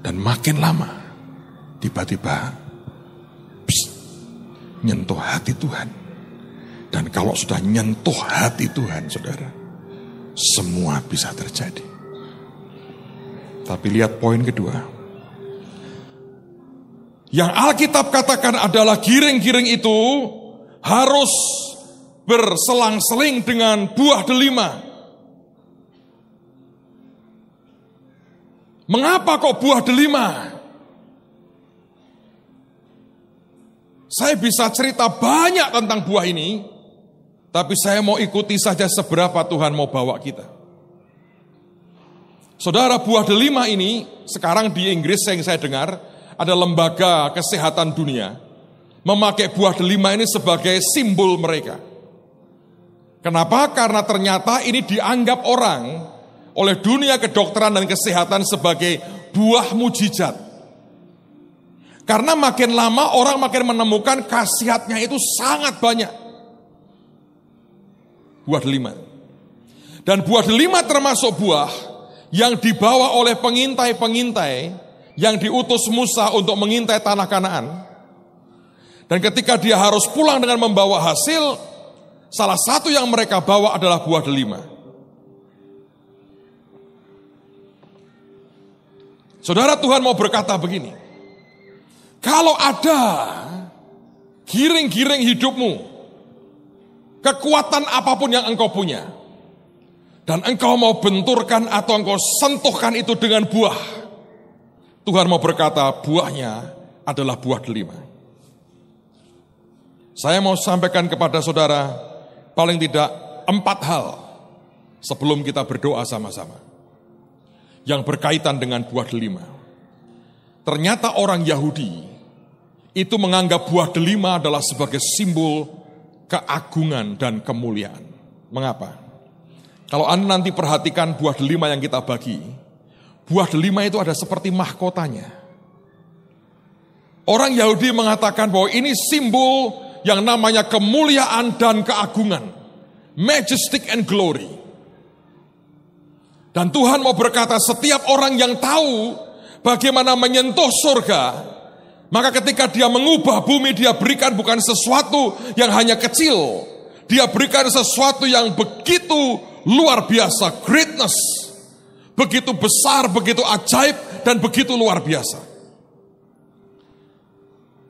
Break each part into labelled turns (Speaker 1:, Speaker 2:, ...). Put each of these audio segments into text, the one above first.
Speaker 1: Dan makin lama, tiba-tiba nyentuh hati Tuhan. Dan kalau sudah nyentuh hati Tuhan, saudara, semua bisa terjadi. Tapi lihat poin kedua. Yang Alkitab katakan adalah giring-giring itu harus berselang-seling dengan buah delima. Mengapa kok buah delima? Saya bisa cerita banyak tentang buah ini, tapi saya mau ikuti saja seberapa Tuhan mau bawa kita. Saudara, buah delima ini sekarang di Inggris yang saya dengar ada lembaga kesehatan dunia memakai buah delima ini sebagai simbol mereka. Kenapa? Karena ternyata ini dianggap orang oleh dunia kedokteran dan kesehatan sebagai buah mujizat. Karena makin lama orang makin menemukan khasiatnya itu sangat banyak. Buah delima. Dan buah delima termasuk buah yang dibawa oleh pengintai-pengintai yang diutus Musa untuk mengintai tanah Kanaan. Dan ketika dia harus pulang dengan membawa hasil, salah satu yang mereka bawa adalah buah delima. Saudara, Tuhan mau berkata begini, kalau ada giring-giring hidupmu, kekuatan apapun yang engkau punya, dan engkau mau benturkan atau engkau sentuhkan itu dengan buah, Tuhan mau berkata buahnya adalah buah delima. Saya mau sampaikan kepada saudara paling tidak 4 hal sebelum kita berdoa sama-sama yang berkaitan dengan buah delima. Ternyata orang Yahudi itu menganggap buah delima adalah sebagai simbol keagungan dan kemuliaan. Mengapa? Kalau Anda nanti perhatikan buah delima yang kita bagi, buah delima itu ada seperti mahkotanya. Orang Yahudi mengatakan bahwa ini simbol yang namanya kemuliaan dan keagungan. Majestic and glory. Dan Tuhan mau berkata setiap orang yang tahu bagaimana menyentuh surga, maka ketika dia mengubah bumi, dia berikan bukan sesuatu yang hanya kecil. Dia berikan sesuatu yang begitu luar biasa, greatness. Begitu besar, begitu ajaib, dan begitu luar biasa.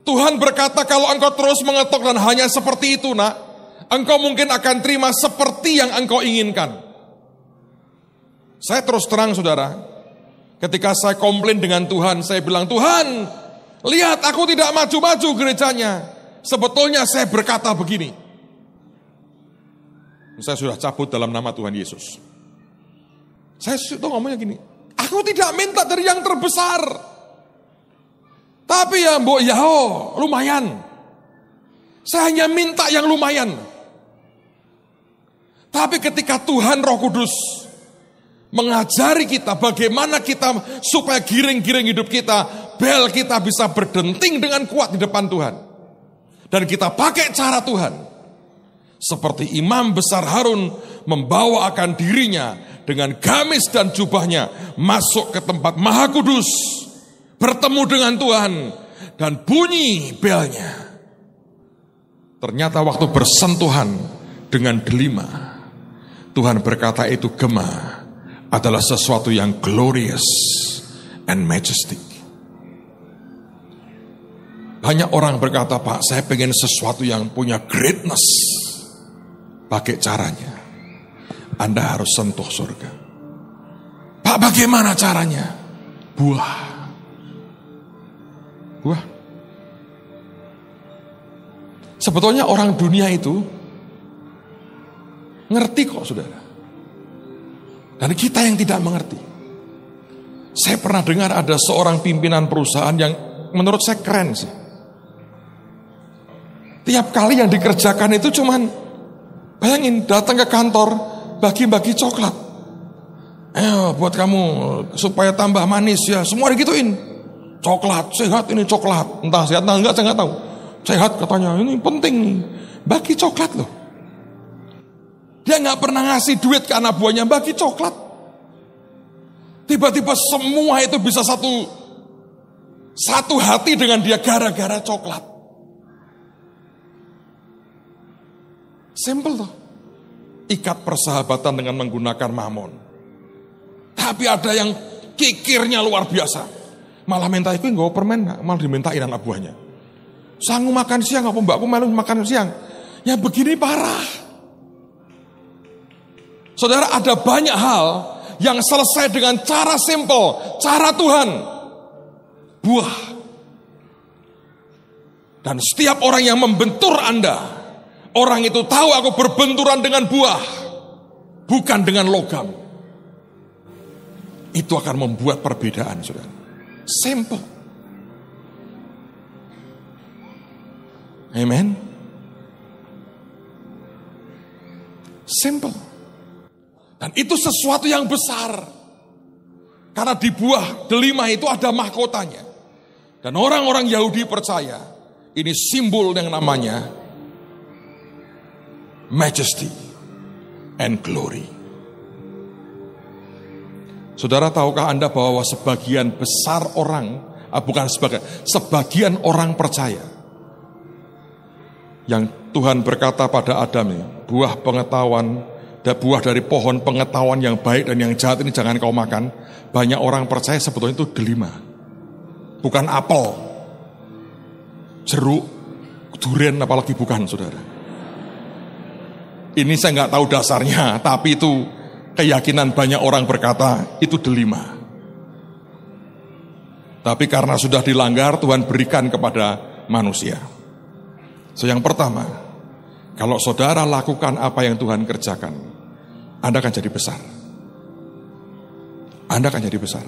Speaker 1: Tuhan berkata kalau engkau terus mengetok dan hanya seperti itu, nak, engkau mungkin akan terima seperti yang engkau inginkan. Saya terus terang saudara, ketika saya komplain dengan Tuhan, saya bilang, Tuhan, lihat aku tidak maju-maju gerejanya. Sebetulnya saya berkata begini. Saya sudah cabut dalam nama Tuhan Yesus. Saya itu ngomongnya gini, aku tidak minta dari yang terbesar. Tapi ya mbok yao, lumayan. Saya hanya minta yang lumayan. Tapi ketika Tuhan Roh Kudus mengajari kita bagaimana kita supaya giring-giring hidup kita, bel kita bisa berdenting dengan kuat di depan Tuhan. Dan kita pakai cara Tuhan. Seperti imam besar Harun membawa akan dirinya dengan gamis dan jubahnya masuk ke tempat Maha Kudus, bertemu dengan Tuhan, dan bunyi belnya. Ternyata waktu bersentuhan dengan delima, Tuhan berkata itu gema adalah sesuatu yang glorious and majestic. Banyak orang berkata, Pak, saya pengen sesuatu yang punya greatness. Pakai caranya, Anda harus sentuh surga. Pak, bagaimana caranya? Buah. Sebetulnya orang dunia itu ngerti kok, saudara. Dan kita yang tidak mengerti. Saya pernah dengar ada seorang pimpinan perusahaan yang menurut saya keren sih. Tiap kali yang dikerjakan itu cuman, bayangin datang ke kantor, bagi-bagi coklat. Ayo buat kamu supaya tambah manis ya, semua digituin. Coklat, sehat ini coklat. Entah sehat atau enggak saya enggak tahu. Sehat katanya, ini penting nih. Bagi coklat loh. Dia gak pernah ngasih duit ke anak buahnya, bagi coklat. Tiba-tiba semua itu bisa satu Satu hati dengan dia gara-gara coklat. Simple toh. Ikat persahabatan dengan menggunakan mamon. Tapi ada yang kikirnya luar biasa. Malah minta itu nggak permen, malah dimintain anak buahnya. Sanggup makan siang, apa mbakku malu makan siang? Ya begini parah. Saudara, ada banyak hal yang selesai dengan cara simple, cara Tuhan. Buah. Dan setiap orang yang membentur Anda, orang itu tahu aku berbenturan dengan buah, bukan dengan logam. Itu akan membuat perbedaan, saudara. Simple. Amen. Simple. Dan itu sesuatu yang besar. Karena di buah delima itu ada mahkotanya. Dan orang-orang Yahudi percaya, ini simbol yang namanya majesty and glory. Saudara, tahukah Anda bahwa sebagian besar orang, sebagian orang percaya, yang Tuhan berkata pada Adam, buah pengetahuan, buah dari pohon pengetahuan yang baik dan yang jahat ini jangan kau makan. Banyak orang percaya sebetulnya itu delima, bukan apel, jeruk, durian, apalagi bukan, saudara. Ini saya nggak tahu dasarnya, tapi itu keyakinan banyak orang berkata itu delima. Tapi karena sudah dilanggar, Tuhan berikan kepada manusia. So, yang pertama, kalau saudara lakukan apa yang Tuhan kerjakan, Anda akan jadi besar. Anda akan jadi besar.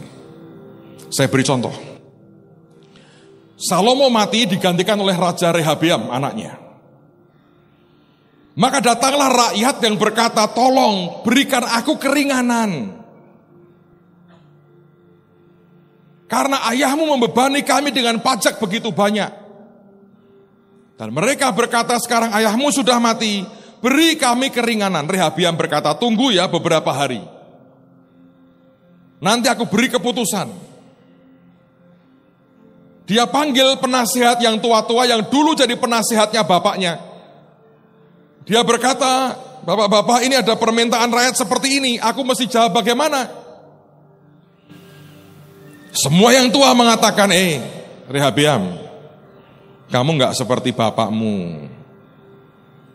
Speaker 1: Saya beri contoh. Salomo mati digantikan oleh Raja Rehabeam, anaknya. Maka datanglah rakyat yang berkata, tolong berikan aku keringanan. Karena ayahmu membebani kami dengan pajak begitu banyak. Dan mereka berkata, sekarang ayahmu sudah mati, beri kami keringanan. Rehabeam berkata, tunggu ya beberapa hari. Nanti aku beri keputusan. Dia panggil penasihat yang tua-tua yang dulu jadi penasihatnya bapaknya. Dia berkata, bapak-bapak ini ada permintaan rakyat seperti ini, aku mesti jawab bagaimana? Semua yang tua mengatakan, Rehabeam, kamu gak seperti bapakmu.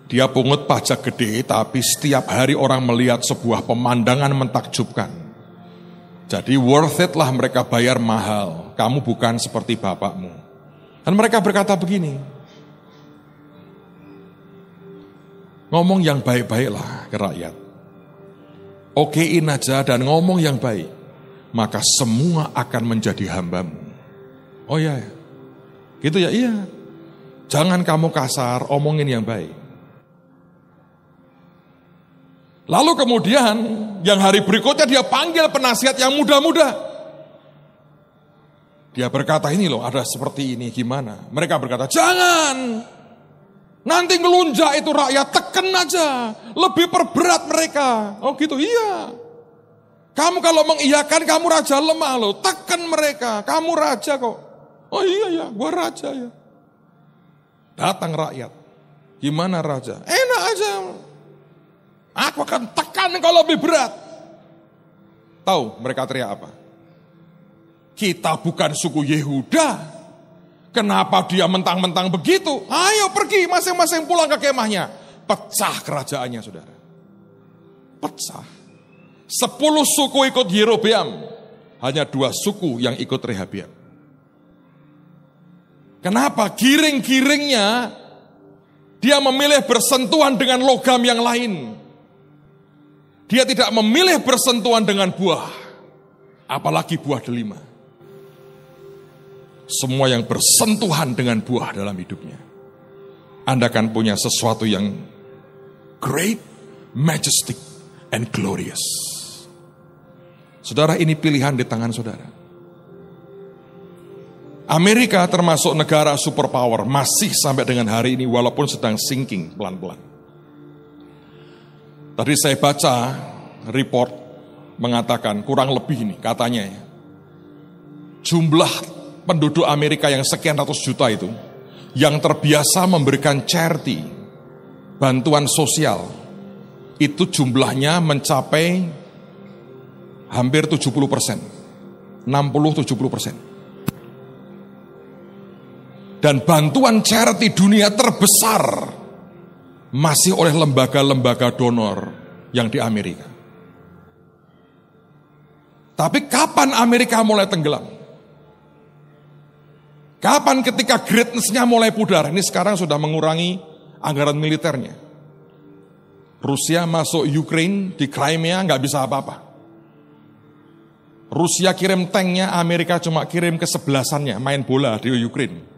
Speaker 1: Dia pungut pajak gede, tapi setiap hari orang melihat sebuah pemandangan mentakjubkan. Jadi worth it lah mereka bayar mahal. Kamu bukan seperti bapakmu. Dan mereka berkata begini, ngomong yang baik-baiklah ke rakyat. Okein aja dan ngomong yang baik. Maka semua akan menjadi hambamu. Oh iya, gitu ya, iya. Jangan kamu kasar, omongin yang baik. Lalu kemudian yang hari berikutnya dia panggil penasihat yang muda-muda. Dia berkata, ini loh ada seperti ini, gimana? Mereka berkata, jangan. Nanti ngelunjak itu rakyat, tekan aja. Lebih perberat mereka. Oh gitu, iya. Kamu kalau mengiyakan, kamu raja lemah loh. Tekan mereka, kamu raja kok. Oh iya ya, gua raja ya. Datang rakyat. Gimana raja? Enak aja. Aku akan tekan kalau lebih berat. Tahu mereka teriak apa? Kita bukan suku Yehuda. Kenapa dia mentang-mentang begitu? Ayo pergi masing-masing pulang ke kemahnya. Pecah kerajaannya, saudara. Pecah. 10 suku ikut Yerobeam. Hanya 2 suku yang ikut Rehabeam. Kenapa? Giring-giringnya dia memilih bersentuhan dengan logam yang lain. Dia tidak memilih bersentuhan dengan buah, apalagi buah delima. Semua yang bersentuhan dengan buah dalam hidupnya, Anda akan punya sesuatu yang great, majestic, and glorious. Saudara, ini pilihan di tangan saudara. Amerika termasuk negara superpower, masih sampai dengan hari ini walaupun sedang sinking pelan-pelan. Tadi saya baca report mengatakan kurang lebih ini katanya ya, jumlah penduduk Amerika yang sekian ratus juta itu, yang terbiasa memberikan charity, bantuan sosial, itu jumlahnya mencapai hampir 70%, 60-70%. Dan bantuan charity dunia terbesar masih oleh lembaga-lembaga donor yang di Amerika. Tapi kapan Amerika mulai tenggelam? Kapan ketika greatness-nya mulai pudar? Ini sekarang sudah mengurangi anggaran militernya. Rusia masuk Ukraine, di Crimea nggak bisa apa-apa. Rusia kirim tanknya, Amerika cuma kirim kesebelasannya, main bola di Ukraine.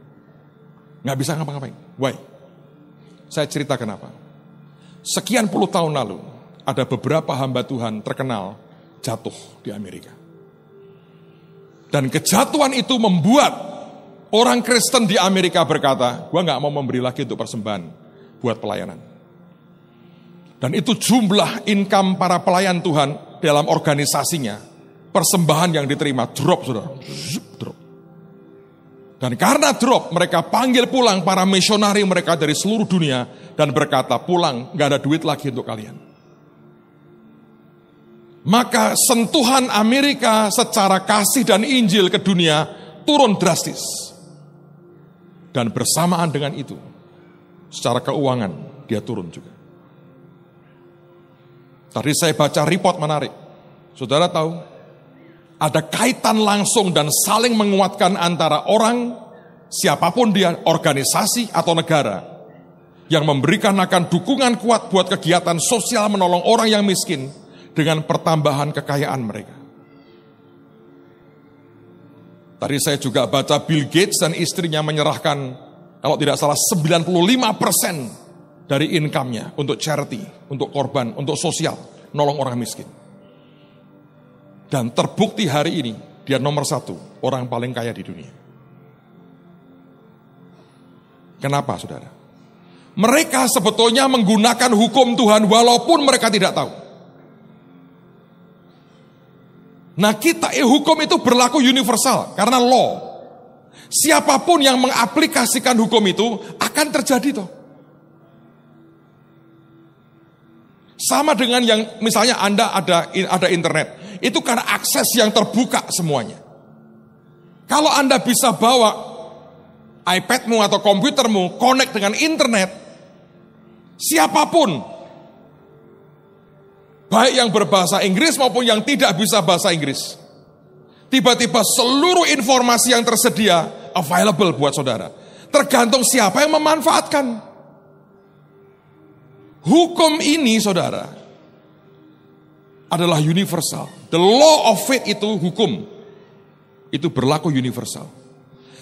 Speaker 1: Nggak bisa ngapa-ngapain. Why? Saya cerita kenapa. Sekian puluh tahun lalu, ada beberapa hamba Tuhan terkenal jatuh di Amerika. Dan kejatuhan itu membuat orang Kristen di Amerika berkata, gua nggak mau memberi lagi untuk persembahan buat pelayanan. Dan itu jumlah income para pelayan Tuhan dalam organisasinya, persembahan yang diterima drop, saudara. Drop. Dan karena drop, mereka panggil pulang para misionari mereka dari seluruh dunia dan berkata, pulang, gak ada duit lagi untuk kalian. Maka sentuhan Amerika secara kasih dan Injil ke dunia turun drastis. Dan bersamaan dengan itu, secara keuangan dia turun juga. Tadi saya baca report menarik. Saudara tahu? Ada kaitan langsung dan saling menguatkan antara orang, siapapun dia, organisasi atau negara, yang memberikan akan dukungan kuat buat kegiatan sosial menolong orang yang miskin dengan pertambahan kekayaan mereka. Tadi saya juga baca Bill Gates dan istrinya menyerahkan, kalau tidak salah 95% dari income-nya untuk charity, untuk korban, untuk sosial, nolong orang miskin. Dan terbukti hari ini, dia nomor 1, orang paling kaya di dunia. Kenapa, saudara? Mereka sebetulnya menggunakan hukum Tuhan walaupun mereka tidak tahu. Nah kita, hukum itu berlaku universal, karena law. Siapapun yang mengaplikasikan hukum itu, akan terjadi toh. Sama dengan yang misalnya Anda ada internet. Itu karena akses yang terbuka semuanya. Kalau Anda bisa bawa iPad-mu atau komputermu connect dengan internet, siapapun, baik yang berbahasa Inggris maupun yang tidak bisa bahasa Inggris, tiba-tiba seluruh informasi yang tersedia available buat saudara. Tergantung siapa yang memanfaatkan. Hukum ini, saudara, adalah universal. The law of faith itu hukum. Itu berlaku universal.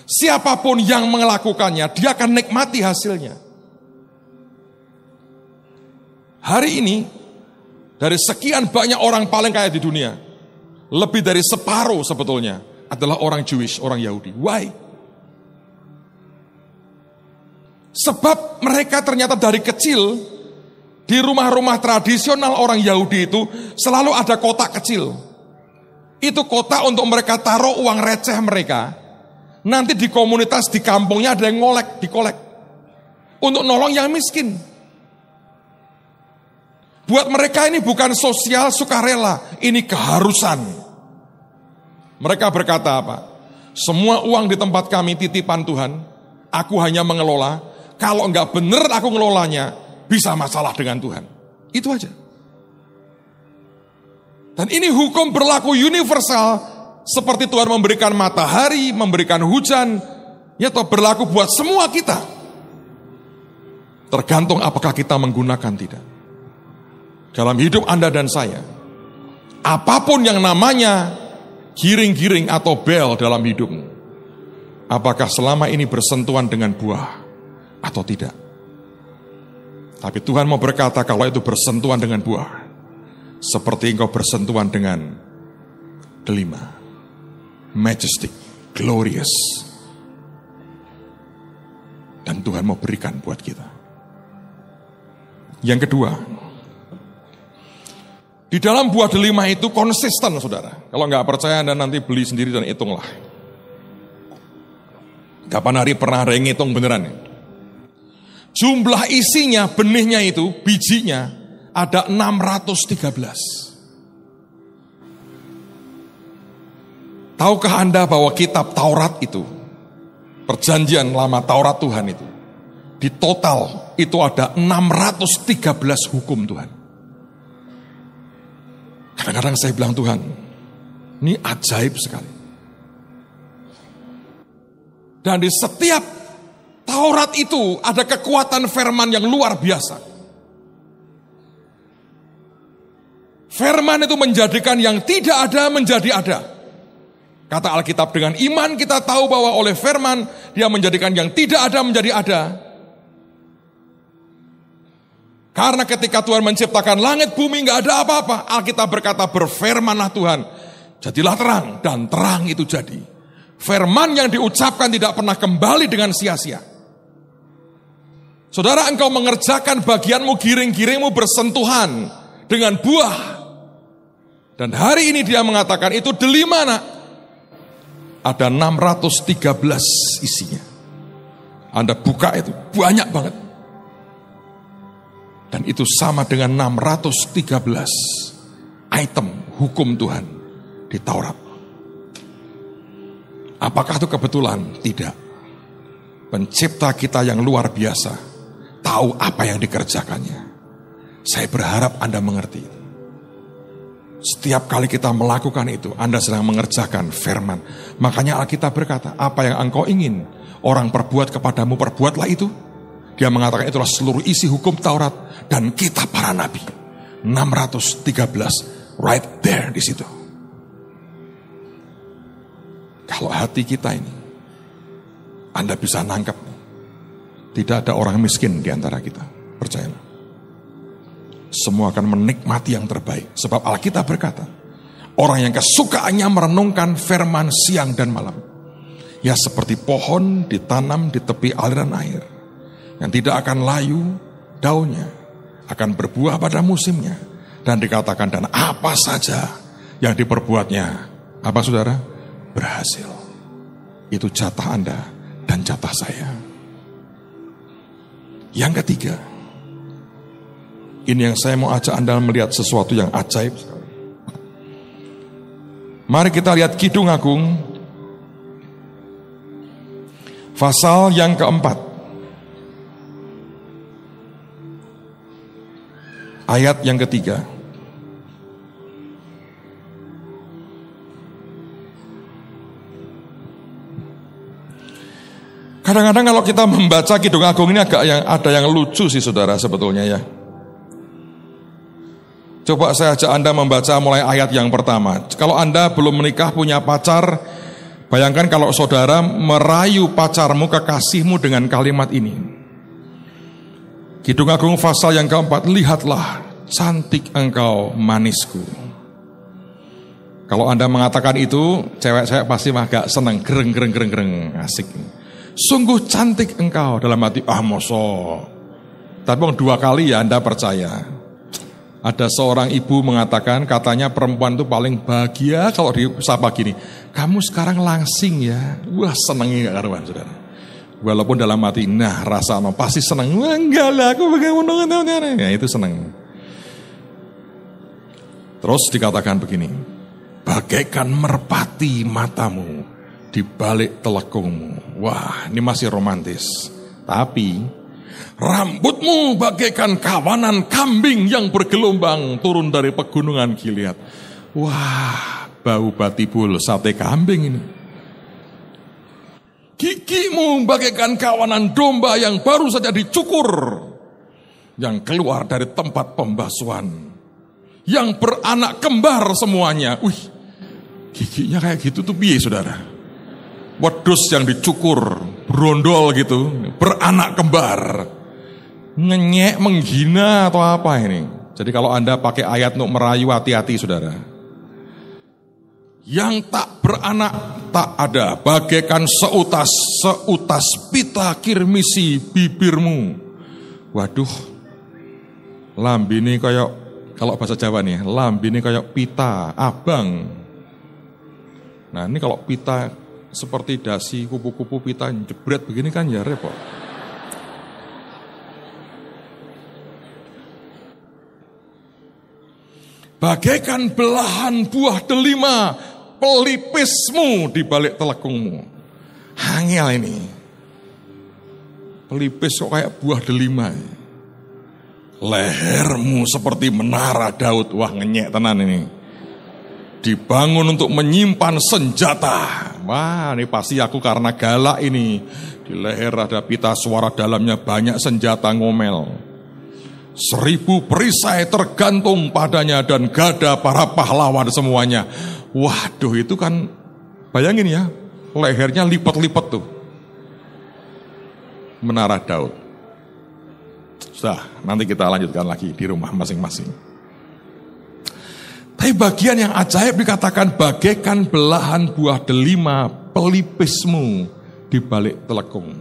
Speaker 1: Siapapun yang melakukannya, dia akan nikmati hasilnya. Hari ini, dari sekian banyak orang paling kaya di dunia, lebih dari separuh sebetulnya adalah orang Jewish, orang Yahudi. Why? Sebab mereka ternyata dari kecil, di rumah-rumah tradisional orang Yahudi itu selalu ada kotak kecil. Itu kotak untuk mereka taruh uang receh mereka. Nanti di komunitas, di kampungnya ada yang dikolek. Untuk nolong yang miskin. Buat mereka ini bukan sosial sukarela, ini keharusan. Mereka berkata apa? Semua uang di tempat kami titipan Tuhan, aku hanya mengelola. Kalau enggak benar aku ngelolanya, bisa masalah dengan Tuhan. Itu aja. Dan ini hukum berlaku universal. Seperti Tuhan memberikan matahari, memberikan hujan. Ya toh berlaku buat semua kita. Tergantung apakah kita menggunakan tidak. Dalam hidup Anda dan saya. Apapun yang namanya giring-giring atau bel dalam hidupmu. Apakah selama ini bersentuhan dengan buah atau tidak. Tapi Tuhan mau berkata kalau itu bersentuhan dengan buah. Seperti engkau bersentuhan dengan delima. Majestic, glorious. Dan Tuhan mau berikan buat kita. Yang kedua. Di dalam buah delima itu konsisten, saudara. Kalau nggak percaya Anda nanti beli sendiri dan hitunglah. Kapan hari pernah ada yang ngitung beneran? Jumlah isinya, benihnya itu, bijinya, ada 613. Tahukah Anda bahwa kitab Taurat itu, perjanjian lama Taurat Tuhan itu, di total itu ada 613 hukum Tuhan. Kadang-kadang saya bilang, Tuhan, ini ajaib sekali. Dan di setiap Taurat itu ada kekuatan firman yang luar biasa. Firman itu menjadikan yang tidak ada menjadi ada. Kata Alkitab, dengan iman kita tahu bahwa oleh firman dia menjadikan yang tidak ada menjadi ada. Karena ketika Tuhan menciptakan langit bumi nggak ada apa-apa. Alkitab berkata, berfirmanlah Tuhan, jadilah terang, dan terang itu jadi. Firman yang diucapkan tidak pernah kembali dengan sia-sia. Saudara, engkau mengerjakan bagianmu, giring-giringmu bersentuhan dengan buah. Dan hari ini dia mengatakan itu delima, nak. Ada 613 isinya. Anda buka itu, banyak banget. Dan itu sama dengan 613 item hukum Tuhan di Taurat. Apakah itu kebetulan? Tidak. Pencipta kita yang luar biasa tahu apa yang dikerjakannya. Saya berharap Anda mengerti itu. Setiap kali kita melakukan itu, Anda sedang mengerjakan firman. Makanya Alkitab berkata, apa yang engkau ingin orang perbuat kepadamu, perbuatlah itu. Dia mengatakan itulah seluruh isi hukum Taurat dan kitab para nabi. 613 right there di situ. Kalau hati kita ini, Anda bisa nangkep. Tidak ada orang miskin di antara kita. Percayalah. Semua akan menikmati yang terbaik. Sebab Alkitab berkata, orang yang kesukaannya merenungkan firman siang dan malam. Ya seperti pohon ditanam di tepi aliran air. Yang tidak akan layu daunnya. Akan berbuah pada musimnya. Dan dikatakan, dan apa saja yang diperbuatnya. Apa saudara? Berhasil. Itu jatah Anda dan jatah saya. Yang ketiga, ini yang saya mau ajak Anda melihat sesuatu yang ajaib sekali. Mari kita lihat Kidung Agung, pasal yang keempat, ayat yang ketiga. Kadang-kadang kalau kita membaca Kidung Agung ini ada yang lucu sih saudara sebetulnya ya. Coba saya ajak Anda membaca mulai ayat yang pertama. Kalau Anda belum menikah punya pacar, bayangkan kalau saudara merayu pacarmu, kekasihmu dengan kalimat ini. Kidung Agung pasal yang keempat, lihatlah cantik engkau manisku. Kalau Anda mengatakan itu, cewek-cewek pasti agak senang, gereng, asik. Sungguh cantik engkau, dalam hati, moso. Tapi dua kali ya Anda percaya. Ada seorang ibu mengatakan, katanya perempuan itu paling bahagia kalau disapa gini, kamu sekarang langsing ya. Wah senengnya gak karuan saudara. Walaupun dalam hati, nah rasa pasti seneng. Wah enggak lah, aku bagaimana. Ya itu seneng. Terus dikatakan begini, bagaikan merpati matamu di balik telekungmu. Wah ini masih romantis. Tapi rambutmu bagaikan kawanan kambing yang bergelombang turun dari pegunungan Gilead. Wah, bau batibul sate kambing ini. Gigimu bagaikan kawanan domba yang baru saja dicukur, yang keluar dari tempat pembasuhan, yang beranak kembar semuanya. Wih, giginya kayak gitu tuh piye saudara? Wedus yang dicukur, berondol gitu, beranak kembar. Ngenyek, menghina atau apa ini? Jadi kalau Anda pakai ayat untuk merayu, hati-hati saudara. Yang tak beranak tak ada, bagaikan seutas pita kirmisi bibirmu. Waduh, lambini kayak, kalau bahasa Jawa nih, lambini kayak pita abang. Nah ini kalau pita seperti dasi kupu-kupu pita jebret begini kan ya repot. Bagaikan belahan buah delima pelipismu di balik telekungmu. Angel ini. Pelipis kok kayak buah delima. Lehermu seperti menara Daud. Wah, ngenyek tenan ini. Dibangun untuk menyimpan senjata. Wah, ini pasti aku karena galak ini. Di leher ada pita suara dalamnya banyak senjata ngomel. 1000 perisai tergantung padanya dan gada para pahlawan semuanya. Waduh, itu kan bayangin ya, lehernya lipat-lipat tuh. Menara Daud. Sudah, nanti kita lanjutkan lagi di rumah masing-masing. Tapi bagian yang ajaib dikatakan bagaikan belahan buah delima pelipismu di balik telekung.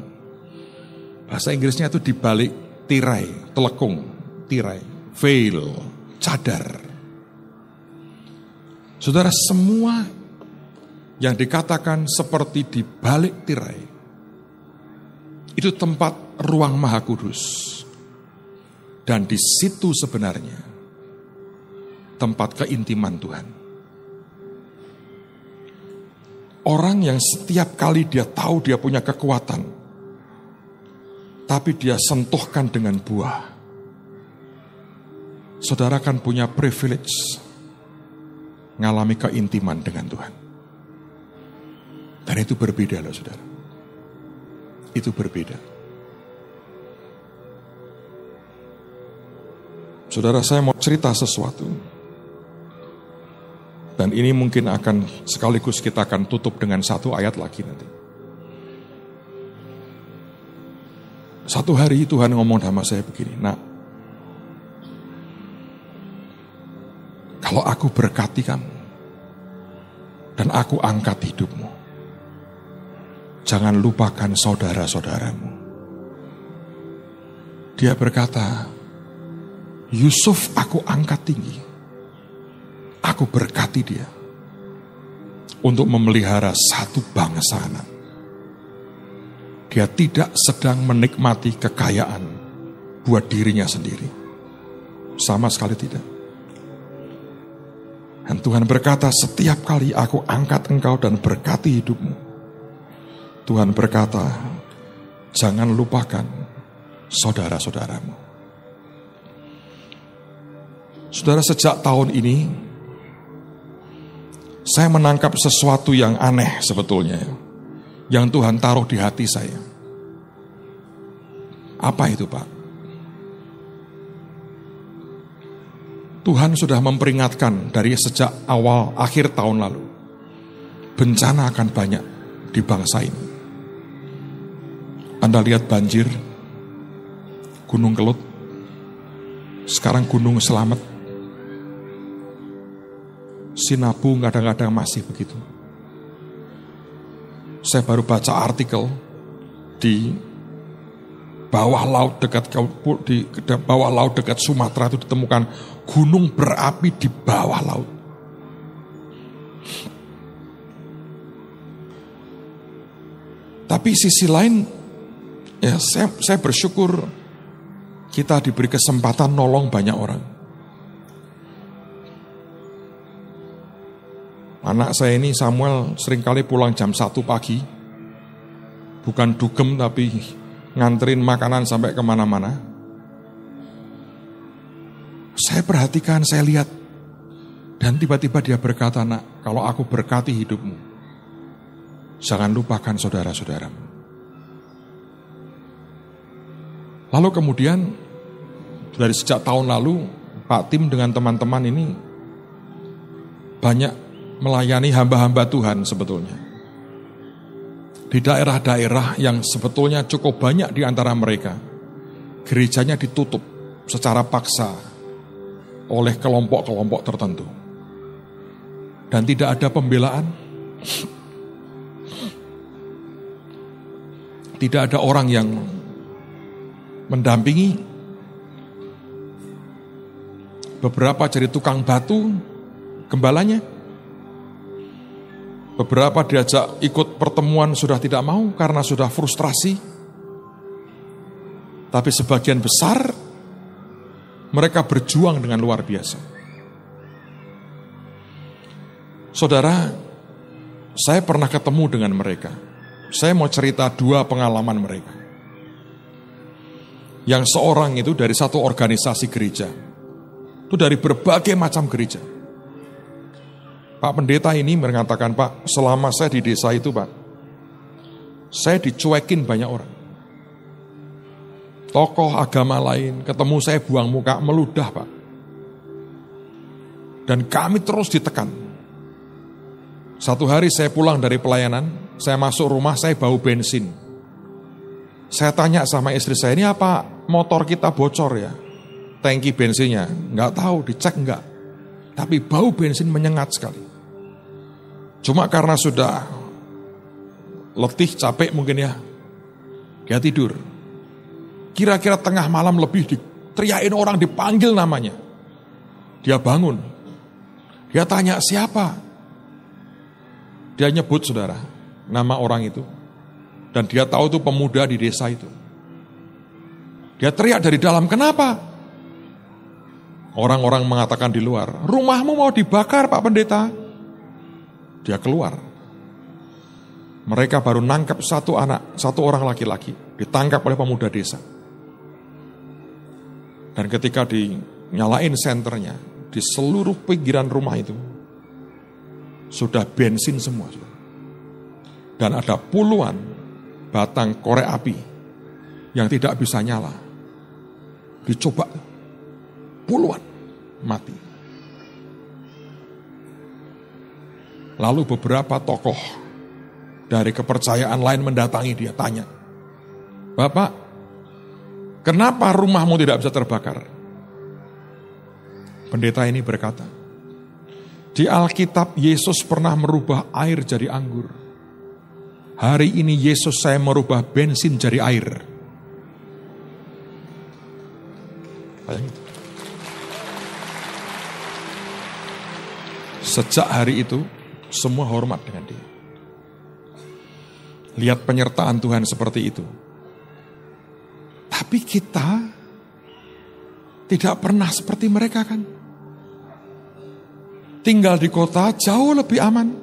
Speaker 1: Bahasa Inggrisnya itu di balik tirai, telekung, tirai, veil, cadar. Saudara, semua yang dikatakan seperti di balik tirai, itu tempat ruang Maha Kudus. Dan di situ sebenarnya tempat keintiman Tuhan. Orang yang setiap kali dia tahu dia punya kekuatan, tapi dia sentuhkan dengan buah. Saudara kan punya privilege ngalami keintiman dengan Tuhan. Dan itu berbeda loh saudara. Itu berbeda. Saudara, saya mau cerita sesuatu. Dan ini mungkin akan sekaligus kita akan tutup dengan satu ayat lagi nanti. Satu hari Tuhan ngomong sama saya begini, nak, kalau aku berkati kamu dan aku angkat hidupmu, jangan lupakan saudara-saudaramu. Dia berkata, Yusuf aku angkat tinggi. Aku berkati dia untuk memelihara satu bangsa anak. Dia tidak sedang menikmati kekayaan buat dirinya sendiri. Sama sekali tidak. Dan Tuhan berkata, setiap kali aku angkat engkau dan berkati hidupmu, Tuhan berkata, jangan lupakan saudara-saudaramu. Saudara, sejak tahun ini saya menangkap sesuatu yang aneh sebetulnya, yang Tuhan taruh di hati saya. Apa itu, Pak? Tuhan sudah memperingatkan dari sejak awal akhir tahun lalu, bencana akan banyak di bangsa ini. Anda lihat banjir, Gunung Kelut, sekarang Gunung Selamet, Sinabu kadang-kadang masih begitu. Saya baru baca artikel di bawah laut dekat Sumatera itu ditemukan gunung berapi di bawah laut. Tapi sisi lain, ya saya bersyukur kita diberi kesempatan nolong banyak orang. Anak saya ini Samuel seringkali pulang jam 1 pagi. Bukan dugem tapi nganterin makanan sampai kemana-mana. Saya perhatikan, saya lihat. Dan tiba-tiba dia berkata, nak, kalau aku berkati hidupmu, jangan lupakan saudara-saudaramu. Lalu kemudian, dari sejak tahun lalu, Pak Tim dengan teman-teman ini banyak melayani hamba-hamba Tuhan sebetulnya. Di daerah-daerah yang sebetulnya cukup banyak di antara mereka, gerejanya ditutup secara paksa oleh kelompok-kelompok tertentu. Dan tidak ada pembelaan. Tidak ada orang yang mendampingi. Beberapa jadi tukang batu, gembalanya. Beberapa diajak ikut pertemuan sudah tidak mau karena sudah frustrasi. Tapi sebagian besar mereka berjuang dengan luar biasa. Saudara, saya pernah ketemu dengan mereka. Saya mau cerita 2 pengalaman mereka. Yang seorang itu dari satu organisasi gereja. Itu dari berbagai macam gereja. Pak pendeta ini mengatakan, Pak, selama saya di desa itu, Pak, saya dicuekin banyak orang. Tokoh agama lain, ketemu saya buang muka, meludah, Pak. Dan kami terus ditekan. Satu hari saya pulang dari pelayanan, saya masuk rumah, saya bau bensin. Saya tanya sama istri saya, ini apa motor kita bocor ya? Tangki bensinnya, nggak tahu, dicek nggak. Tapi bau bensin menyengat sekali. Cuma karena sudah letih, capek mungkin ya, dia tidur. Kira-kira tengah malam lebih diteriakin orang, dipanggil namanya. Dia bangun. Dia tanya siapa? Dia nyebut saudara, nama orang itu. Dan dia tahu itu pemuda di desa itu. Dia teriak dari dalam, kenapa? Orang-orang mengatakan di luar, rumahmu mau dibakar Pak Pendeta. Dia keluar. Mereka baru nangkap satu orang laki-laki, ditangkap oleh pemuda desa. Dan ketika dinyalain senternya, di seluruh pinggiran rumah itu, sudah bensin semua. Dan ada puluhan batang korek api yang tidak bisa nyala. Dicoba, puluhan mati. Lalu beberapa tokoh dari kepercayaan lain mendatangi dia, tanya, Bapak, kenapa rumahmu tidak bisa terbakar? Pendeta ini berkata, di Alkitab Yesus pernah merubah air jadi anggur. Hari ini Yesus saya merubah bensin jadi air. Sejak hari itu, semua hormat dengan dia. Lihat penyertaan Tuhan seperti itu. Tapi kita tidak pernah seperti mereka kan. Tinggal di kota jauh lebih aman.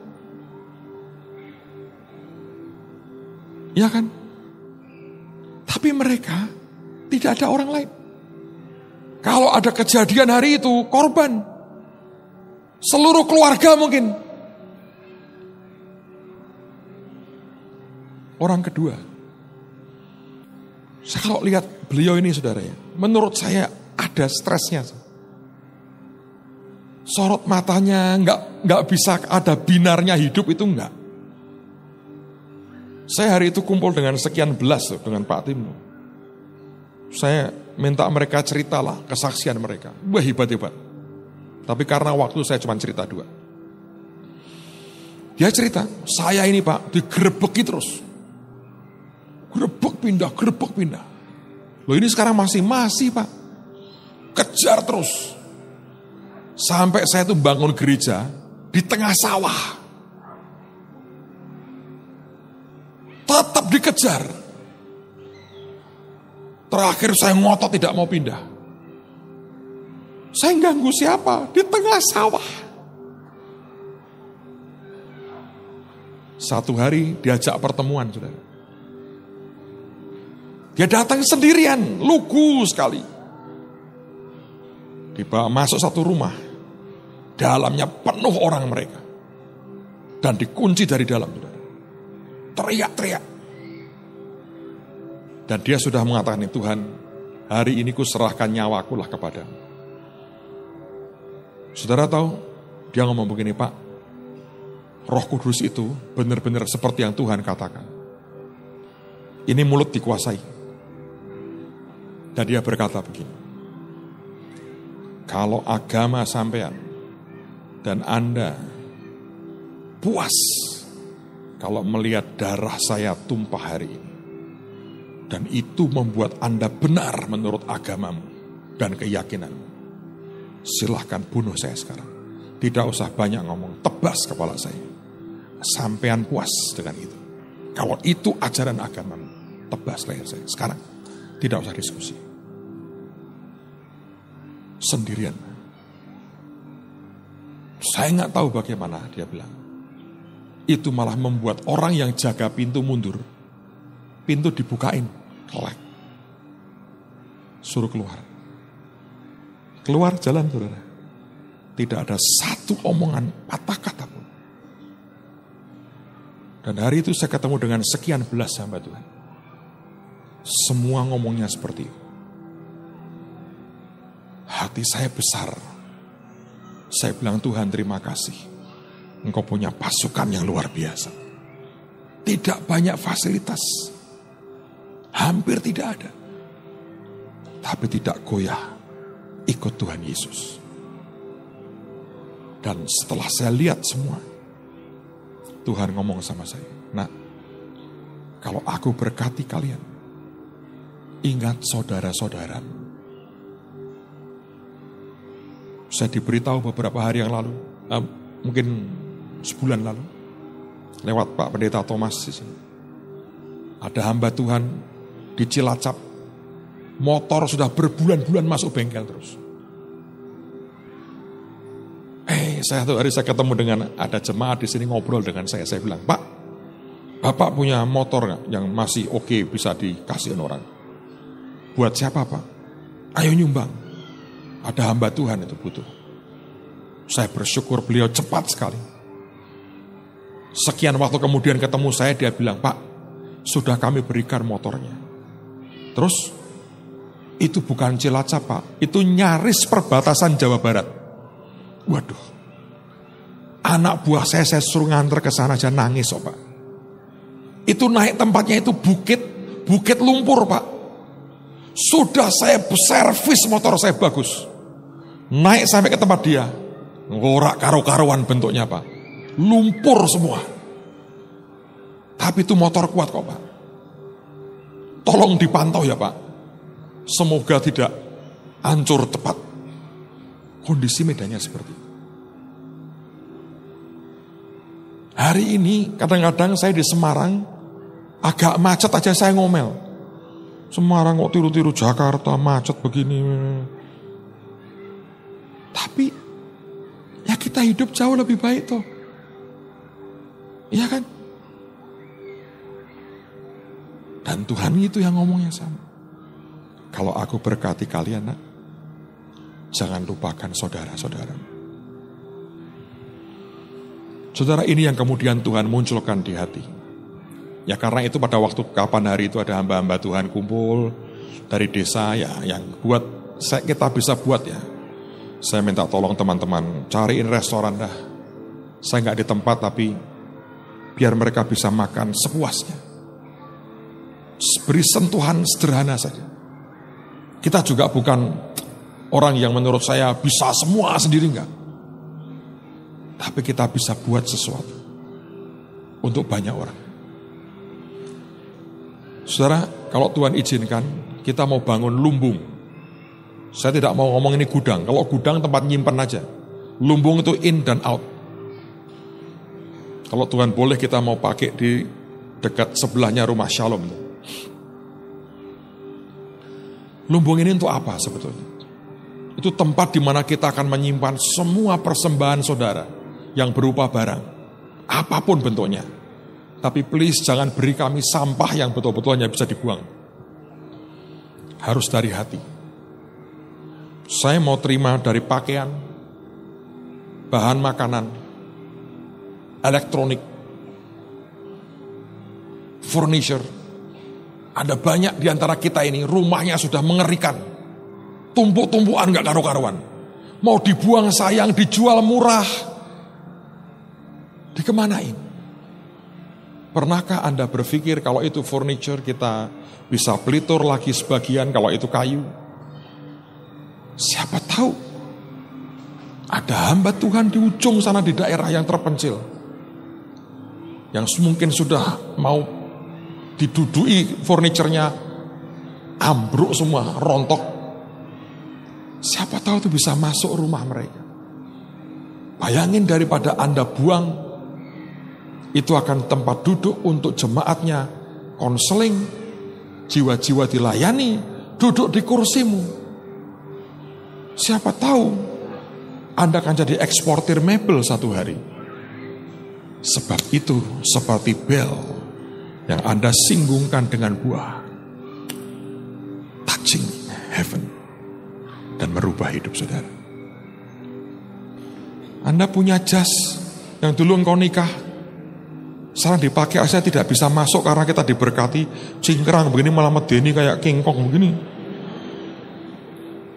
Speaker 1: Ya kan? Tapi mereka tidak ada orang lain. Kalau ada kejadian hari itu, korban. Seluruh keluarga mungkin. Orang kedua, saya kalau lihat beliau ini saudara ya, menurut saya ada stresnya. Sorot matanya nggak bisa ada binarnya hidup itu enggak. Saya hari itu kumpul dengan sekian belas dengan Pak Tim. Saya minta mereka ceritalah kesaksian mereka. Wah hebat-hebat. Tapi karena waktu saya cuma cerita 2. Dia cerita, saya ini Pak digerebeki terus. Gerebek pindah. Loh ini sekarang masih Pak. Kejar terus. Sampai saya tuh bangun gereja di tengah sawah. Tetap dikejar. Terakhir saya ngotot tidak mau pindah. Saya ganggu siapa? Di tengah sawah. Satu hari diajak pertemuan saudara. Dia datang sendirian, lugu sekali. Dibawa masuk satu rumah. Dalamnya penuh orang mereka. Dan dikunci dari dalam. Teriak-teriak. Dan dia sudah mengatakan, Tuhan, hari ini ku serahkan nyawaku lah kepadamu. Saudara tahu, dia ngomong begini, Pak, Roh Kudus itu benar-benar seperti yang Tuhan katakan. Ini mulut dikuasai. Dan dia berkata begini, kalau agama sampean dan Anda puas kalau melihat darah saya tumpah hari ini, dan itu membuat Anda benar menurut agamamu dan keyakinanmu, silahkan bunuh saya sekarang. Tidak usah banyak ngomong, tebas kepala saya. Sampean puas dengan itu. Kalau itu ajaran agama, tebas leher saya. Sekarang tidak usah diskusi. Sendirian. Saya nggak tahu bagaimana, dia bilang. Itu malah membuat orang yang jaga pintu mundur. Pintu dibukain, kelek. Suruh keluar. Keluar jalan, saudara. Tidak ada satu omongan patah kata pun. Dan hari itu saya ketemu dengan sekian belas hamba Tuhan. Semua ngomongnya seperti itu. Hati saya besar. Saya bilang, Tuhan terima kasih. Engkau punya pasukan yang luar biasa. Tidak banyak fasilitas. Hampir tidak ada. Tapi tidak goyah. Ikut Tuhan Yesus. Dan setelah saya lihat semua, Tuhan ngomong sama saya, "Nak, kalau aku berkati kalian, ingat saudara-saudara." Saya diberitahu beberapa hari yang lalu, mungkin sebulan lalu, lewat Pak Pendeta Thomas di sini. Ada hamba Tuhan di Cilacap, motor sudah berbulan-bulan masuk bengkel terus. Satu hari saya ketemu dengan ada jemaat di sini ngobrol dengan saya. Saya bilang, "Pak, Bapak punya motor gak yang masih oke bisa dikasihin orang? Buat siapa, Pak? Ayo nyumbang. Ada hamba Tuhan itu butuh." Saya bersyukur beliau cepat sekali. Sekian waktu kemudian ketemu saya, dia bilang, "Pak, sudah kami berikan motornya." Terus, itu bukan Cilacap, Pak. Itu nyaris perbatasan Jawa Barat. Waduh. Anak buah saya suruh nganter ke sana aja nangis, Pak. Itu naik tempatnya itu bukit lumpur, Pak. Sudah saya servis motor saya bagus. Naik sampai ke tempat dia. Ngorak karo-karuan bentuknya, Pak. Lumpur semua. Tapi itu motor kuat kok, Pak. Tolong dipantau ya, Pak. Semoga tidak hancur tepat. Kondisi medannya seperti itu. Hari ini kadang-kadang saya di Semarang agak macet aja saya ngomel. Semarang kok tiru-tiru Jakarta macet begini. Tapi ya kita hidup jauh lebih baik toh. Iya kan? Dan Tuhan itu yang ngomongnya sama. Kalau aku berkati kalian, nak, jangan lupakan saudara-saudara. Saudara, ini yang kemudian Tuhan munculkan di hati. Ya karena itu pada waktu kapan hari itu ada hamba-hamba Tuhan kumpul dari desa ya yang buat kita bisa buat ya. Saya minta tolong teman-teman cariin restoran dah. Saya nggak di tempat tapi biar mereka bisa makan sepuasnya. Beri sentuhan sederhana saja. Kita juga bukan orang yang menurut saya bisa semua sendiri enggak. Tapi kita bisa buat sesuatu untuk banyak orang. Saudara, kalau Tuhan izinkan, kita mau bangun lumbung. Saya tidak mau ngomong ini gudang. Kalau gudang tempat nyimpen aja. Lumbung itu in dan out. Kalau Tuhan boleh kita mau pakai di dekat sebelahnya rumah Shalom. Lumbung ini untuk apa sebetulnya? Itu tempat di mana kita akan menyimpan semua persembahan saudara yang berupa barang, apapun bentuknya. Tapi please jangan beri kami sampah yang betul-betul hanya bisa dibuang. Harus dari hati. Saya mau terima dari pakaian, bahan makanan, elektronik, furniture. Ada banyak di antara kita ini rumahnya sudah mengerikan. Tumpuk-tumpukan gak karu-karuan. Mau dibuang sayang, dijual murah. Dikemanain? Pernahkah Anda berpikir kalau itu furniture kita bisa pelitur lagi sebagian, kalau itu kayu? Siapa tahu ada hamba Tuhan di ujung sana di daerah yang terpencil. Yang mungkin sudah mau didudui furniturnya, ambruk semua, rontok. Siapa tahu itu bisa masuk rumah mereka. Bayangin daripada Anda buang Itu akan tempat duduk untuk jemaatnya, konseling, jiwa-jiwa dilayani, duduk di kursimu. Siapa tahu Anda akan jadi eksportir mebel satu hari. Sebab itu seperti bel yang Anda singgungkan dengan buah, touching heaven, dan merubah hidup saudara. Anda punya jas yang dulu engkau nikah, sekarang dipakai, saya tidak bisa masuk karena kita diberkati, cingkrang begini malah medeni kayak kingkong begini.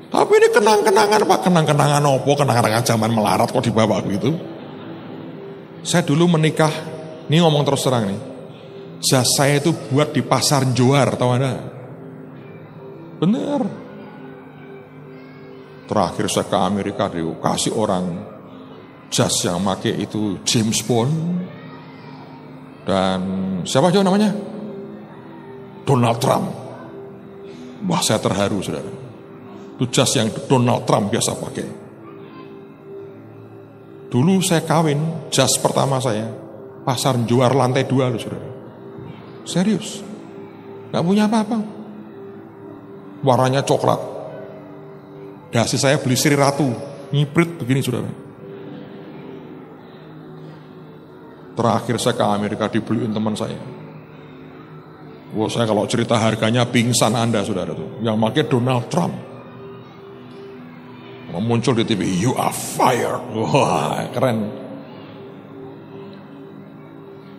Speaker 1: Tapi ini kenang-kenangan Pak, kenang-kenangan apa? Kenang-kenangan zaman melarat kok dibawa begitu. Saya dulu menikah, ini ngomong terus terang nih, jas saya itu buat di pasar Johar, tahu Anda? Bener. Terakhir saya ke Amerika dikasih orang jas yang make itu James Bond. Dan siapa aja namanya? Donald Trump. Wah, saya terharu saudara. Itu jas yang Donald Trump biasa pakai. Dulu saya kawin, jas pertama saya pasar Johar lantai 2 loh saudara. Serius. Gak punya apa-apa. Warnanya coklat. Dasi saya beli Sri Ratu, ngiprit begini saudara. Terakhir saya ke Amerika dibeliin teman saya. Wah, saya kalau cerita harganya pingsan Anda saudara tuh. Yang pakai Donald Trump. Muncul di TV, you are fired. Wah, keren.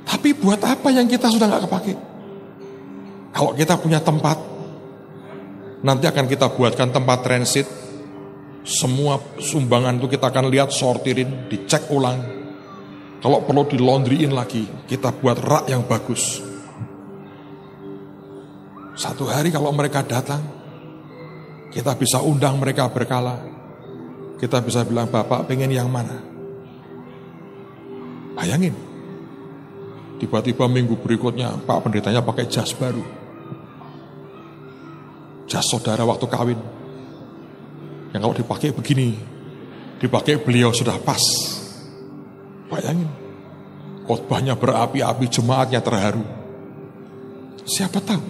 Speaker 1: Tapi buat apa yang kita sudah gak kepake? Kalau kita punya tempat, nanti akan kita buatkan tempat transit. Semua sumbangan itu kita akan lihat, sortirin, dicek ulang. Kalau perlu di laundryin lagi, kita buat rak yang bagus. Satu hari kalau mereka datang, kita bisa undang mereka berkala. Kita bisa bilang, Bapak pengen yang mana? Bayangin. Tiba-tiba minggu berikutnya, Pak pendetanya pakai jas baru. Jas saudara waktu kawin. Yang kalau dipakai begini, dipakai beliau sudah pas. Bayangin, khotbahnya berapi-api, jemaatnya terharu. Siapa tahu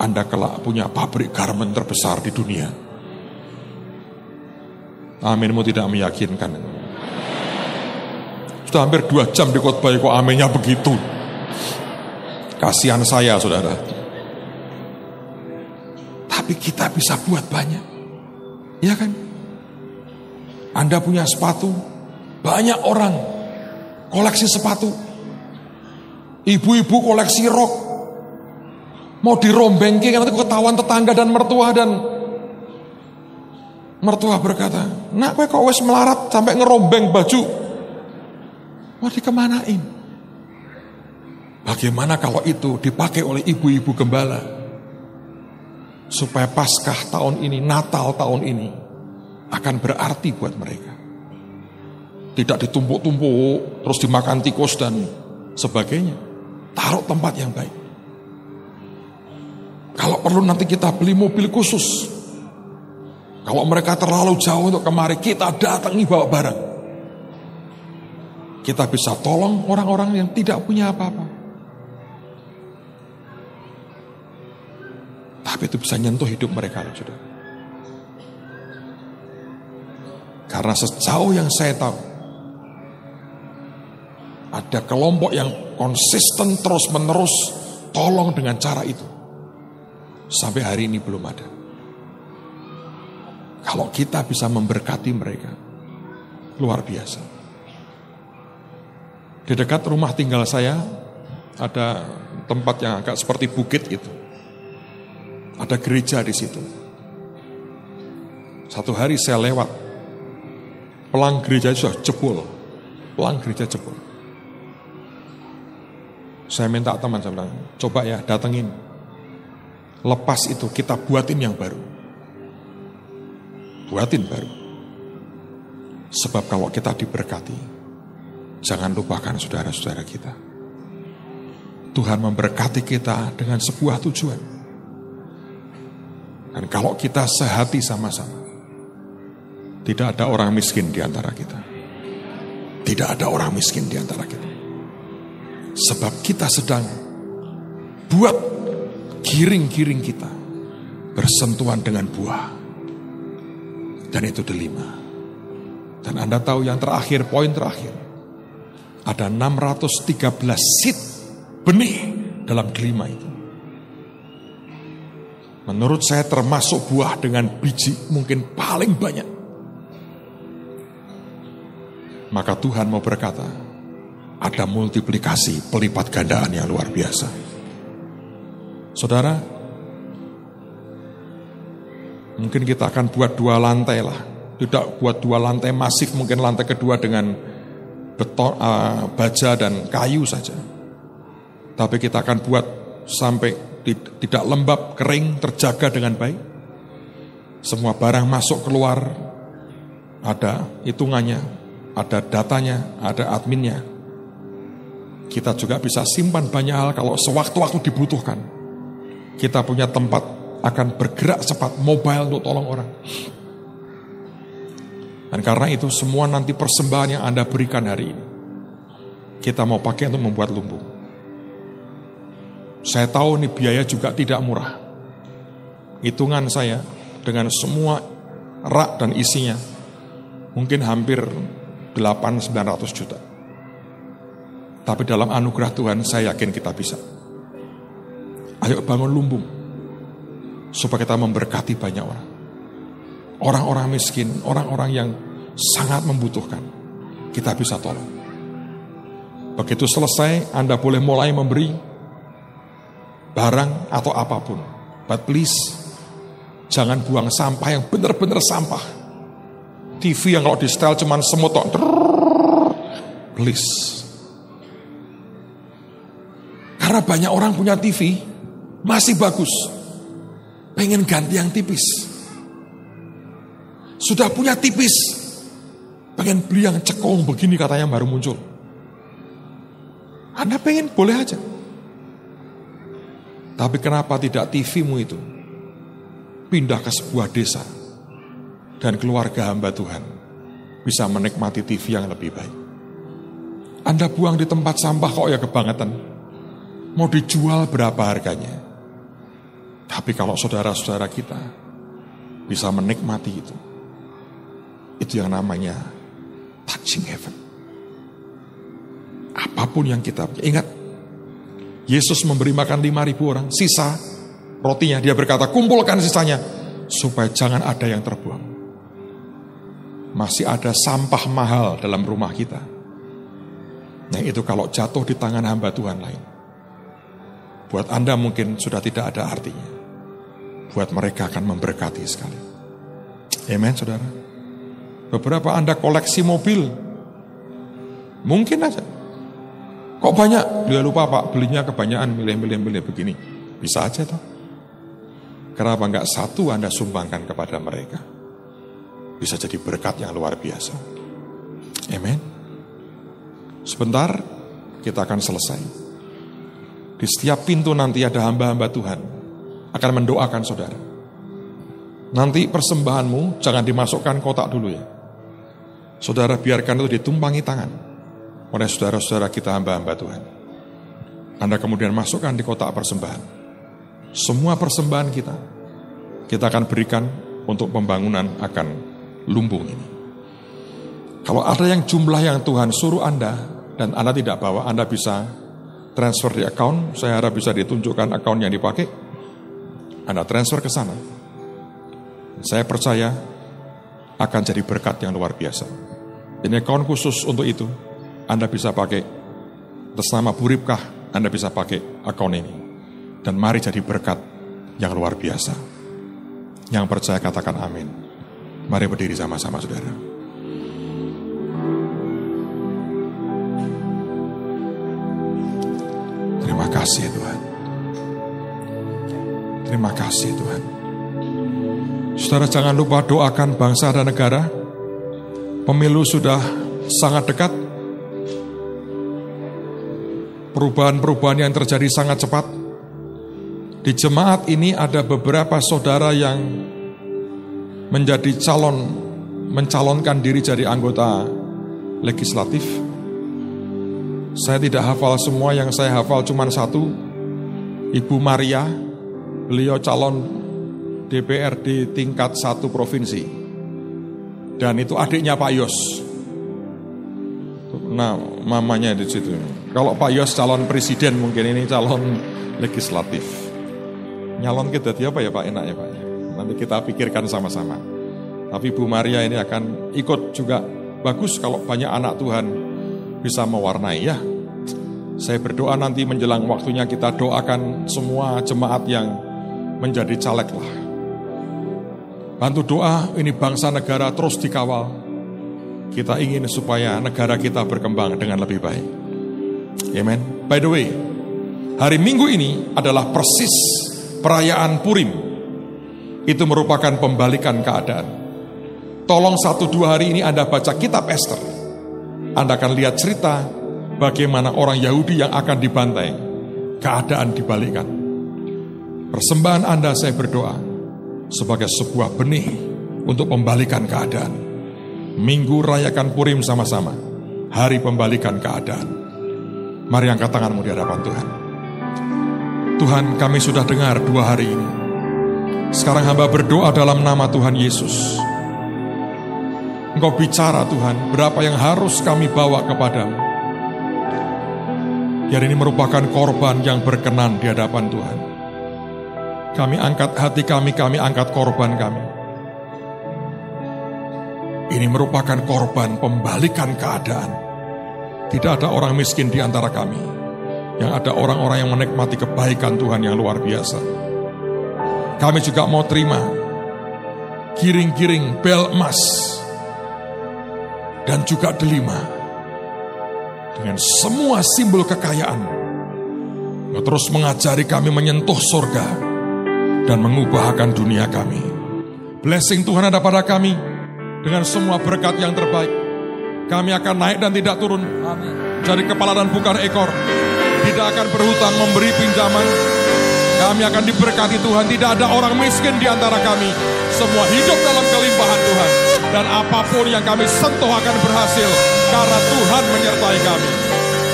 Speaker 1: Anda kelak punya pabrik garment terbesar di dunia. Aminmu tidak meyakinkan. Sudah hampir 2 jam di khotbah kok aminnya begitu. Kasihan saya saudara. Tapi kita bisa buat banyak. Ya kan? Anda punya sepatu, banyak orang koleksi sepatu. Ibu-ibu koleksi rok. Mau dirombengke nanti ketahuan tetangga dan mertua, dan mertua berkata, nak kowe kok wis melarat sampai ngerombeng baju. Mau dikemanain? Bagaimana kalau itu dipakai oleh ibu-ibu gembala? Supaya Paskah tahun ini, Natal tahun ini akan berarti buat mereka. Tidak ditumpuk-tumpuk, terus dimakan tikus dan sebagainya. Taruh tempat yang baik. Kalau perlu nanti kita beli mobil khusus. Kalau mereka terlalu jauh untuk kemari, kita datangi bawa barang. Kita bisa tolong orang-orang yang tidak punya apa-apa. Tapi itu bisa nyentuh hidup mereka, saudara. Karena sejauh yang saya tahu, ada kelompok yang konsisten terus-menerus tolong dengan cara itu. Sampai hari ini belum ada. Kalau kita bisa memberkati mereka, luar biasa. Di dekat rumah tinggal saya, ada tempat yang agak seperti bukit itu. Ada gereja di situ. Satu hari saya lewat, pelang gereja sudah jebol. Pelang gereja jebol. Saya minta teman, saya bilang, coba ya datengin. Lepas itu kita buatin yang baru. Buatin baru. Sebab kalau kita diberkati, jangan lupakan saudara-saudara kita. Tuhan memberkati kita dengan sebuah tujuan. Dan kalau kita sehati sama-sama, tidak ada orang miskin di antara kita. Tidak ada orang miskin di antara kita. Sebab kita sedang buat giring-giring kita bersentuhan dengan buah. Dan itu delima. Dan Anda tahu yang terakhir, poin terakhir. Ada 613 seed benih dalam delima itu. Menurut saya termasuk buah dengan biji mungkin paling banyak. Maka Tuhan mau berkata, ada multiplikasi pelipat gandaan yang luar biasa. Saudara, mungkin kita akan buat 2 lantai lah. Tidak buat 2 lantai masif, mungkin lantai kedua dengan beton, baja dan kayu saja. Tapi kita akan buat sampai tidak lembab, kering, terjaga dengan baik. Semua barang masuk keluar, ada hitungannya, ada datanya, ada adminnya. Kita juga bisa simpan banyak hal kalau sewaktu-waktu dibutuhkan. Kita punya tempat akan bergerak cepat, mobile untuk tolong orang. Dan karena itu semua nanti persembahan yang Anda berikan hari ini, kita mau pakai untuk membuat lumbung. Saya tahu nih biaya juga tidak murah. Hitungan saya dengan semua rak dan isinya mungkin hampir 800-900 juta. Tapi dalam anugerah Tuhan saya yakin kita bisa. Ayo bangun lumbung supaya kita memberkati banyak orang. Orang-orang miskin, orang-orang yang sangat membutuhkan, kita bisa tolong. Begitu selesai, Anda boleh mulai memberi barang atau apapun. But please, jangan buang sampah yang benar-benar sampah. TV yang kalau di setel cuman semut tok. Please. Karena banyak orang punya TV, masih bagus. Pengen ganti yang tipis. Sudah punya tipis, pengen beli yang cekong begini katanya baru muncul. Anda pengen, boleh aja. Tapi kenapa tidak TV-mu itu pindah ke sebuah desa dan keluarga hamba Tuhan bisa menikmati TV yang lebih baik? Anda buang di tempat sampah kok ya kebangetan. Mau dijual berapa harganya? Tapi kalau saudara-saudara kita bisa menikmati itu yang namanya touching heaven. Apapun yang kita ingat, Yesus memberi makan 5.000 orang, sisa rotinya, dia berkata, kumpulkan sisanya, supaya jangan ada yang terbuang. Masih ada sampah mahal dalam rumah kita. Yang itu kalau jatuh di tangan hamba Tuhan lain, buat Anda mungkin sudah tidak ada artinya. Buat mereka akan memberkati sekali. Amen, saudara. Beberapa Anda koleksi mobil, mungkin aja. Kok banyak? Dia lupa Pak, belinya kebanyakan, milih begini. Bisa aja toh. Kenapa enggak satu Anda sumbangkan kepada mereka? Bisa jadi berkat yang luar biasa. Amen. Sebentar, kita akan selesai. Di setiap pintu nanti ada hamba-hamba Tuhan akan mendoakan saudara. Nanti persembahanmu jangan dimasukkan kotak dulu ya. Saudara biarkan itu ditumpangi tangan oleh saudara-saudara kita hamba-hamba Tuhan. Anda kemudian masukkan di kotak persembahan. Semua persembahan kita akan berikan untuk pembangunan akan lumbung ini. Kalau ada yang jumlah yang Tuhan suruh Anda dan Anda tidak bawa, Anda bisa transfer di account. Saya harap bisa ditunjukkan account yang dipakai. Anda transfer ke sana. Saya percaya akan jadi berkat yang luar biasa. Ini account khusus untuk itu. Anda bisa pakai atas nama Bu Ripkah, Anda bisa pakai account ini. Dan mari jadi berkat yang luar biasa. Yang percaya katakan amin. Mari berdiri sama-sama saudara. Terima kasih Tuhan. Terima kasih Tuhan. Saudara jangan lupa doakan bangsa dan negara. Pemilu sudah sangat dekat. Perubahan-perubahan yang terjadi sangat cepat. Di jemaat ini ada beberapa saudara yang menjadi mencalonkan diri jadi anggota legislatif. Saya tidak hafal semua, yang saya hafal cuma satu. Ibu Maria, beliau calon DPRD tingkat 1 provinsi. Dan itu adiknya Pak Yos. Nah, mamanya di situ. Kalau Pak Yos calon presiden, mungkin ini calon legislatif. Nyalon kita apa ya Pak, enak ya Pak? Nanti kita pikirkan sama-sama. Tapi Bu Maria ini akan ikut juga. Bagus kalau banyak anak Tuhan bisa mewarnai ya. Saya berdoa nanti menjelang waktunya kita doakan semua jemaat yang menjadi caleg lah. Bantu doa ini bangsa negara terus dikawal. Kita ingin supaya negara kita berkembang dengan lebih baik. Amen. By the way, hari Minggu ini adalah persis perayaan Purim. Itu merupakan pembalikan keadaan. Tolong 1-2 hari ini Anda baca kitab Ester. Anda akan lihat cerita bagaimana orang Yahudi yang akan dibantai. Keadaan dibalikkan. Persembahan Anda saya berdoa sebagai sebuah benih untuk pembalikan keadaan. Minggu rayakan Purim sama-sama. Hari pembalikan keadaan. Mari angkat tanganmu di hadapan Tuhan. Tuhan, kami sudah dengar 2 hari ini. Sekarang hamba berdoa dalam nama Tuhan Yesus. Engkau bicara Tuhan, berapa yang harus kami bawa kepadamu. Biar ini merupakan korban yang berkenan di hadapan Tuhan. Kami angkat hati kami angkat korban kami. Ini merupakan korban pembalikan keadaan. Tidak ada orang miskin di antara kami. Yang ada orang-orang yang menikmati kebaikan Tuhan yang luar biasa. Kami juga mau terima giring-giring bel emas dan juga delima dengan semua simbol kekayaan. Engkau terus mengajari kami menyentuh surga dan mengubahkan dunia kami. Blessing Tuhan ada pada kami dengan semua berkat yang terbaik. Kami akan naik dan tidak turun. Amin. Jadi kepala dan bukan ekor. Tidak akan berhutang memberi pinjaman. Kami akan diberkati Tuhan. Tidak ada orang miskin di antara kami. Semua hidup dalam kelimpahan Tuhan. Dan apapun yang kami sentuh akan berhasil. Karena Tuhan menyertai kami.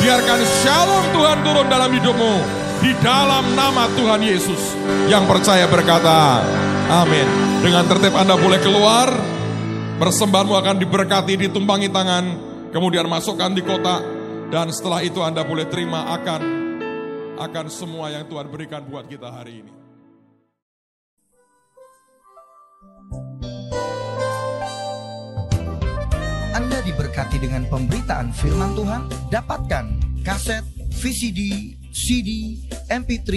Speaker 1: Biarkan shalom Tuhan turun dalam hidupmu. Di dalam nama Tuhan Yesus. Yang percaya berkata, amin. Dengan tertib Anda boleh keluar. Persembahanmu akan diberkati, ditumpangi tangan. Kemudian masukkan di kotak. Dan setelah itu Anda boleh terima akan semua yang Tuhan berikan buat kita hari ini.
Speaker 2: Anda diberkati dengan pemberitaan firman Tuhan. Dapatkan kaset, VCD, CD, MP3,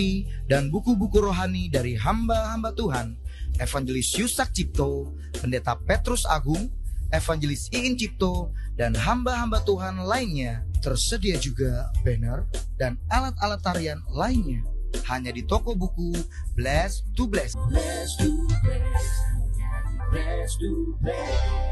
Speaker 2: dan buku-buku rohani dari hamba-hamba Tuhan, Evangelis Yusak Cipto, Pendeta Petrus Agung, Evangelis Iin Cipto, dan hamba-hamba Tuhan lainnya. Tersedia juga banner dan alat-alat tarian lainnya. Hanya di toko buku Bless to Bless. Bless to Bless. Bless to Bless.